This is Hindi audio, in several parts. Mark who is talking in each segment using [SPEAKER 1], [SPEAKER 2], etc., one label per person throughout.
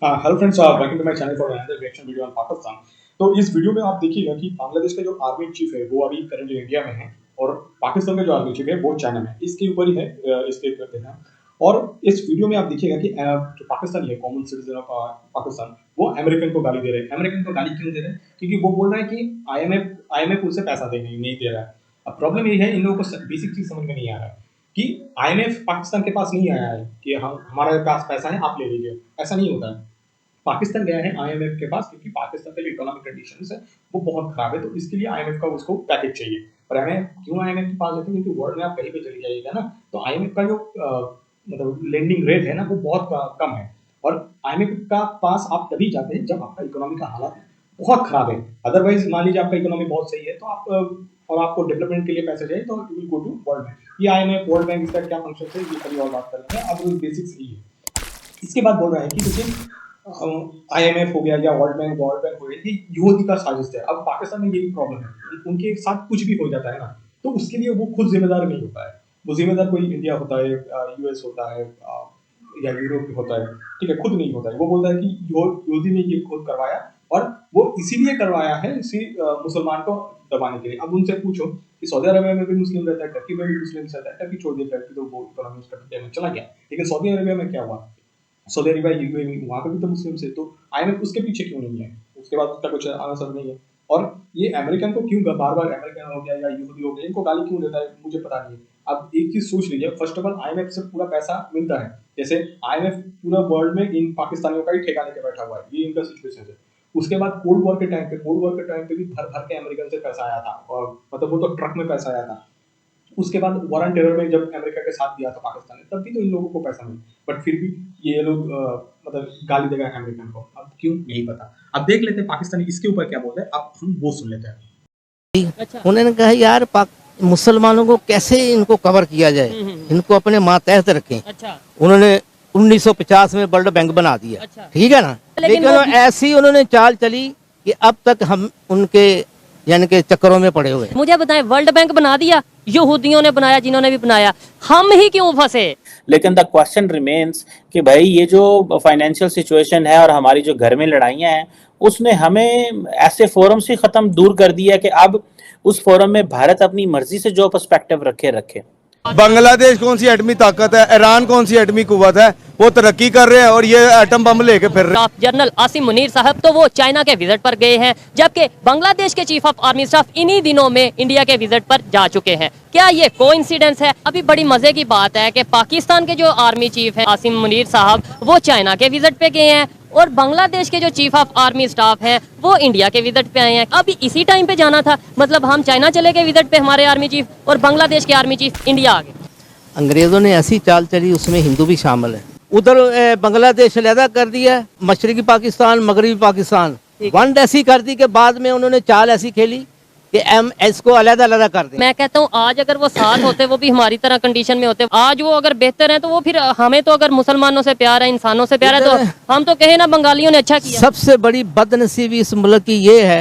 [SPEAKER 1] Hello friends, welcome to my channel for another reaction video on Pakistan. तो इस वीडियो में आप देखिएगा कि बांग्लादेश का जो आर्मी चीफ है वो अभी करंटली इंडिया में है और पाकिस्तान का जो आर्मी चीफ है वो चाइना में है। इसके ऊपर ही है, इसके करते हैं। और इस वीडियो में आप देखिएगा कि जो पाकिस्तानी है, कॉमन सिटीजन ऑफ पाकिस्तान, वो अमेरिकन को गाली दे रहे हैं। अमेरिकन को गाली क्यों दे रहे हैं? क्योंकि वो बोल रहा है कि आईएमएफ उसे पैसा नहीं दे रहा है। अब प्रॉब्लम ये है, इन लोगों को बेसिक चीज समझ में नहीं आ रहा है कि आईएमएफ पाकिस्तान के पास नहीं आया है कि हम हमारे पास पैसा है, आप ले लीजिए। ऐसा नहीं होता है। पाकिस्तान गया है आईएमएफ के पास क्योंकि पाकिस्तान का जो इकोनॉमिक कंडीशंस है वो बहुत खराब है, तो इसके लिए आईएमएफ का उसको पैकेज चाहिए। और आईएमएफ क्यों आईएमएफ के पास जाते हैं? क्योंकि वर्ल्ड में आप कहीं पे चली जाइएगा ना, तो आईएमएफ का जो मतलब लेंडिंग रेट है ना, वो बहुत कम है। और आईएमएफ का पास आप तभी जाते हैं जब आपका इकोनॉमी का हालात बहुत खराब है। अदरवाइज मान लीजिए आपका इकोनॉमी बहुत सही है, तो आप और आपको डेवलपमेंट के लिए पैसे चाहिए, तो you will go to World Bank. ये आईएमएफ वर्ल्ड बैंक इसका क्या फंक्शन है ये कभी और बात करेंगे। अब बेसिक्स यही है। इसके बाद बोल रहा है कि देखिए आईएमएफ हो गया या वर्ल्ड बैंक हो गया, ये यूओदी का साजिश है। अब पाकिस्तान में ये भी प्रॉब्लम है, उनके साथ कुछ भी हो जाता है ना, तो उसके लिए वो खुद जिम्मेदार नहीं होता है। वो जिम्मेदार कोई इंडिया होता है, यूएस होता है, या यूरोप होता है, ठीक है, खुद नहीं होता है। वो बोलता है कि यूओदी ने ये खुद करवाया और वो इसीलिए करवाया है इसी मुसलमान को दबाने के लिए। अब उनसे पूछो कि सऊदी अरबिया में भी मुस्लिम रहता है, टर्की में भी मुस्लिम रहता है। टर्की छोड़ दिया, टर्की तो वो इकोनॉमी उसका में चला गया, लेकिन सऊदी अरबिया में क्या हुआ? सऊदी अरबिया यूएई वहां पे भी तो मुस्लिम से, तो आईएमएफ उसके पीछे क्यों नहीं है? उसके बाद उसका कुछ आंसर नहीं है। और ये अमेरिकन को क्यों बार बार अमेरिकन हो गया या यहूदी हो गया, इनको गाली क्यों देता है मुझे पता नहीं है। अब एक चीज सोच लीजिए, फर्स्ट ऑफ ऑल आईएमएफ से पूरा पैसा मिलता है। जैसे आईएमएफ पूरा वर्ल्ड में इन पाकिस्तानियों का ही ठेका लेके बैठा हुआ है, ये इनका सिचुएशन है। उसके बाद कोल्ड वॉर के टाइम पे भी भर भर के अमेरिकन से पैसा आया था, और मतलब वो तो ट्रक में पैसा आया था। उसके बाद वॉर ऑन टेरर में जब अमेरिका के साथ दिया था पाकिस्तान ने, तब भी तो इन लोगों को पैसा मिला, बट फिर भी ये लोग मतलब गाली देगा अमेरिकन को। अब क्यों नहीं पता। अब देख लेते हैं पाकिस्तानी इसके ऊपर क्या बोलते हैं, अब हम वो सुन लेते हैं।
[SPEAKER 2] अच्छा। उन्होंने कहा यार मुसलमानों को कैसे इनको कवर किया जाए, इनको अपने मातहत रखें। अच्छा। उन्होंने 1950 में वर्ल्ड बैंक बना दिया। अच्छा। ठीक है ना, लेकिन ऐसी उन्होंने चाल चली कि अब तक हम उनके यानी के चक्करों में पड़े हुए।
[SPEAKER 3] मुझे बताएं, वर्ल्ड बैंक बना दिया, यहूदियों ने बनाया, जिन्होंने भी बनाया, हम ही क्यों फंसे?
[SPEAKER 4] लेकिन द क्वेश्चन रिमेन्स कि भाई ये जो फाइनेंशियल सिचुएशन है और हमारी जो घर में लड़ाइयाँ हैं, उसने हमें ऐसे फोरम से ख़त्म दूर कर दिया कि अब उस फोरम में भारत अपनी मर्जी से जो पर्सपेक्टिव रखे।
[SPEAKER 5] बांग्लादेश कौन सी एटमी ताकत है, ईरान कौन सी एटमी कुव्वत है, वो तरक्की कर रहे हैं और ये एटम बम लेके फिर रहे हैं।
[SPEAKER 3] जनरल आसिम मुनीर साहब तो वो चाइना के विजिट पर गए हैं, जबकि बांग्लादेश के चीफ ऑफ आर्मी स्टाफ इन्हीं दिनों में इंडिया के विजिट पर जा चुके हैं। क्या ये कोइंसिडेंस है? अभी बड़ी मजे की बात है कि पाकिस्तान के जो आर्मी चीफ है आसिम मुनीर साहब, वो चाइना के विजिट पे गए हैं और बांग्लादेश के जो चीफ ऑफ आर्मी स्टाफ हैं वो इंडिया के विजिट पे आए हैं। अभी इसी टाइम पे जाना था, मतलब हम चाइना चले गए विजिट पे हमारे आर्मी चीफ, और बांग्लादेश के आर्मी चीफ इंडिया आ गए।
[SPEAKER 2] अंग्रेजों ने ऐसी चाल चली, उसमें हिंदू भी शामिल है। उधर बांग्लादेश अलहदा कर दिया, मशरकी पाकिस्तान मगरबी पाकिस्तान वंड ऐसी कर दी कि बाद में उन्होंने चाल ऐसी खेली कि इसको अलग कर दें।
[SPEAKER 3] मैं कहता हूँ आज अगर वो साथ होते, वो भी हमारी तरह कंडीशन में होते, आज वो अगर बेहतर है, तो वो फिर हमें तो अगर मुसलमानों से प्यार है, इंसानों से प्यार है, तो हम तो कहे ना बंगालियों ने अच्छा किया।
[SPEAKER 2] सबसे बड़ी बदनसीबी इस मुल्क की ये है,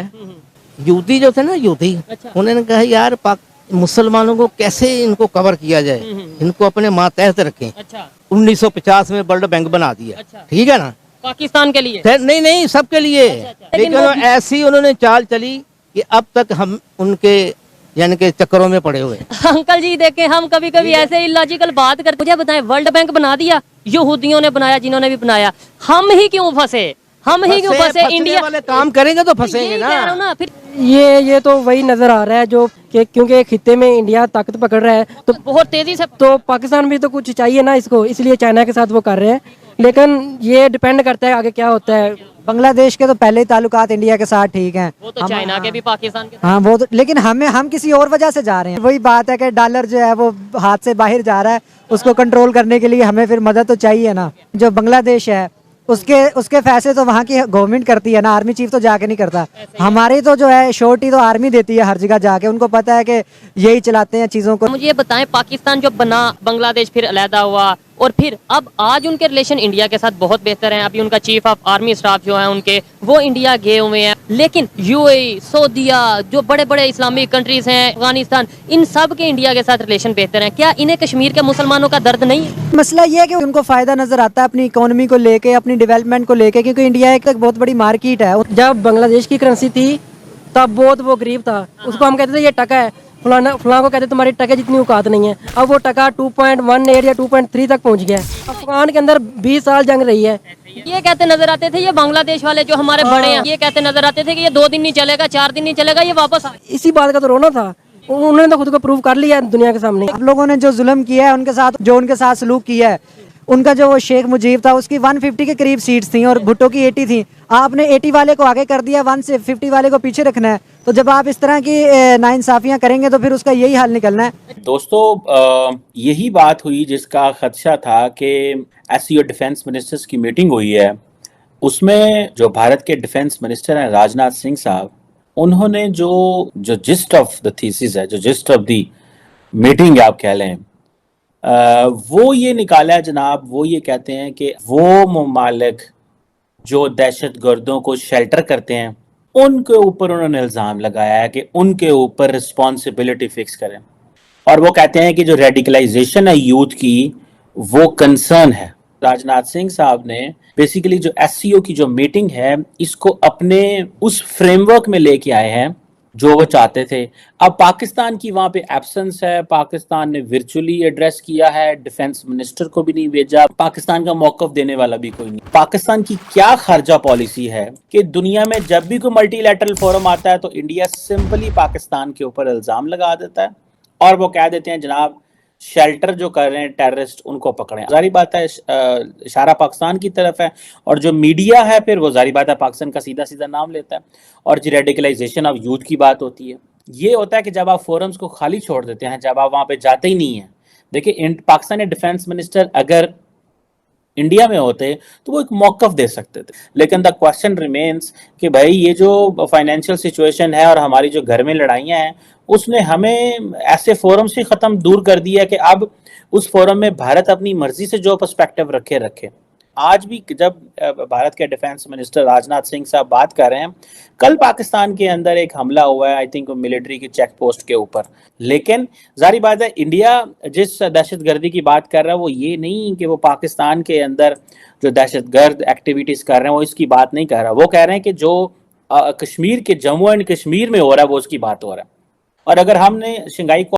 [SPEAKER 2] यूदी जो थे ना यूदी, उन्होंने कहा यार मुसलमानों को कैसे इनको कवर किया जाए, इनको अपने मातहत रखें। अच्छा। 1950 में वर्ल्ड बैंक बना दिया। अच्छा। ठीक है ना,
[SPEAKER 3] पाकिस्तान के लिए
[SPEAKER 2] नहीं सबके लिए। लेकिन ऐसी उन्होंने चाल चली कि अब तक हम उनके यानी के चक्करों में पड़े हुए।
[SPEAKER 3] अंकल जी देखें, हम कभी कभी ऐसे इलॉजिकल बात करते। मुझे बताएं, वर्ल्ड बैंक बना दिया, यहूदियों ने बनाया, जिन्होंने भी बनाया, हम ही क्यों फंसे? हम ही क्यों फंसे? इंडिया
[SPEAKER 2] वाले काम करेंगे तो फंसेंगे ना।
[SPEAKER 3] फिर
[SPEAKER 6] ये तो वही नजर आ रहा है जो कि क्योंकि खित्ते में इंडिया ताकत पकड़ रहा है, तो
[SPEAKER 3] बहुत तेजी से,
[SPEAKER 6] तो पाकिस्तान भी तो कुछ चाहिए ना इसको, इसलिए चाइना के साथ वो कर रहे हैं। लेकिन ये डिपेंड करता है आगे क्या होता है।
[SPEAKER 7] बांग्लादेश के तो पहले ही ताल्लुकात इंडिया के साथ ठीक हैं,
[SPEAKER 3] वो तो चाइना के भी पाकिस्तान के।
[SPEAKER 7] हाँ वो तो, लेकिन हम किसी और वजह से जा रहे हैं। वही बात है कि डॉलर जो है वो हाथ से बाहर जा रहा है, उसको कंट्रोल करने के लिए हमें फिर मदद तो चाहिए ना। जो बांग्लादेश है उसके फैसले तो वहाँ की गवर्नमेंट करती है ना, आर्मी चीफ तो जाके नहीं करता। हमारी तो जो है श्योरिटी तो आर्मी देती है हर जगह जाके, उनको पता है कि यही चलाते हैं चीजों को।
[SPEAKER 3] मुझे ये बताएं, पाकिस्तान जो बना, बांग्लादेश फिर अलहदा हुआ, और फिर अब आज उनके रिलेशन इंडिया के साथ बहुत बेहतर हैं। अभी उनका चीफ ऑफ आर्मी स्टाफ जो है उनके, वो इंडिया गए हुए हैं। लेकिन यूएई, सऊदीया, जो बड़े बड़े इस्लामिक कंट्रीज हैं, अफगानिस्तान, इन सब के इंडिया के साथ रिलेशन बेहतर हैं। क्या इन्हें कश्मीर के मुसलमानों का दर्द नहीं है?
[SPEAKER 7] मसला ये है कि उनको फायदा नजर आता है अपनी इकोनॉमी को लेके, अपनी डेवलपमेंट को लेके, क्योंकि इंडिया एक तक बहुत बड़ी मार्केट है।
[SPEAKER 6] जब बांग्लादेश की करेंसी थी तब बहुत वो गरीब था, उसको हम कहते थे ये टका है, फलाना को कहते तुम्हारी टके जितनी औकात नहीं है। अब वो टका 2.18 या 2.3 तक पहुंच गया है। अफगान के अंदर 20 साल जंग रही है।
[SPEAKER 3] ये कहते नजर आते थे, ये बांग्लादेश वाले जो हमारे बड़े हैं, ये कहते नजर आते थे कि ये 2 दिन नहीं चलेगा, 4 दिन नहीं चलेगा, ये वापस
[SPEAKER 6] इसी बात का तो रोना था। उन्होंने तो खुद को प्रूव कर लिया दुनिया के सामने।
[SPEAKER 7] आप लोगों ने जो जुल्म किया है उनके साथ, जो उनके साथ सलूक किया है, उनका जो वो शेख मुजीब था उसकी 150 के करीब सीट्स थी और भुट्टो की 80 थी। आपने 80 वाले को आगे कर दिया, 150 वाले को पीछे रखना है। तो जब आप इस तरह की नाइंसाफियां करेंगे तो फिर उसका यही हाल निकलना है।
[SPEAKER 4] दोस्तों, यही बात हुई जिसका खदशा था कि एससीओ डिफेंस मिनिस्टर्स की मीटिंग हुई है। उसमें जो भारत के डिफेंस मिनिस्टर हैं राजनाथ सिंह साहब, उन्होंने जो जिस्ट ऑफ द थीसिस है, जो जिस्ट ऑफ द मीटिंग आप कह लें, वो ये निकाला है जनाब। वो ये कहते हैं कि वो ममालिक जो दहशत गर्दों को शेल्टर करते हैं उनके ऊपर उन्होंने इल्ज़ाम लगाया है कि उनके ऊपर रिस्पॉन्सिबिलिटी फिक्स करें। और वो कहते हैं कि जो रेडिकलाइजेशन है यूथ की, वो कंसर्न है। राजनाथ सिंह साहब ने बेसिकली जो एससीओ की जो मीटिंग है, इसको अपने उस फ्रेमवर्क में लेके आए हैं जो वो चाहते थे। अब पाकिस्तान की वहां पे एब्सेंस है, पाकिस्तान ने वर्चुअली एड्रेस किया है, डिफेंस मिनिस्टर को भी नहीं भेजा, पाकिस्तान का मौकफ देने वाला भी कोई नहीं। पाकिस्तान की क्या खारजा पॉलिसी है कि दुनिया में जब भी कोई मल्टीलैटरल फोरम आता है तो इंडिया सिंपली पाकिस्तान के ऊपर इल्जाम लगा देता है और वो कह देते हैं जनाब शेल्टर जो कर रहे हैं टेररिस्ट, उनको पकड़ें। जारी बात है इशारा पाकिस्तान की तरफ है, और जो मीडिया है फिर वो जारी बात है पाकिस्तान का सीधा सीधा नाम लेता है। और जो रेडिकलाइजेशन ऑफ यूथ की बात होती है, ये होता है कि जब आप फोरम्स को खाली छोड़ देते हैं, जब आप वहां पे जाते ही नहीं है। देखिए, पाकिस्तानी डिफेंस मिनिस्टर अगर इंडिया में होते तो वो एक मौकफ दे सकते थे, लेकिन द क्वेश्चन रिमेन्स कि भाई ये जो फाइनेंशियल सिचुएशन है और हमारी जो घर में लड़ाइयाँ हैं, उसने हमें ऐसे फोरम से ख़त्म दूर कर दिया कि अब उस फोरम में भारत अपनी मर्जी से जो पर्सपेक्टिव रखे। आज भी जब भारत के डिफेंस मिनिस्टर राजनाथ सिंह साहब बात कर रहे हैं, कल पाकिस्तान के अंदर एक हमला हुआ है, आई थिंक मिलिट्री की चेक पोस्ट के ऊपर। लेकिन जारी बात है इंडिया जिस दहशतगर्दी की बात कर रहा है वो ये नहीं कि वो पाकिस्तान के अंदर जो दहशतगर्द एक्टिविटीज कर रहे हैं वो इसकी बात नहीं कर रहा। वो कह रहे हैं कि जो कश्मीर के जम्मू एंड कश्मीर में हो रहा है वो उसकी बात हो रहा है। और अगर हमने शंघाई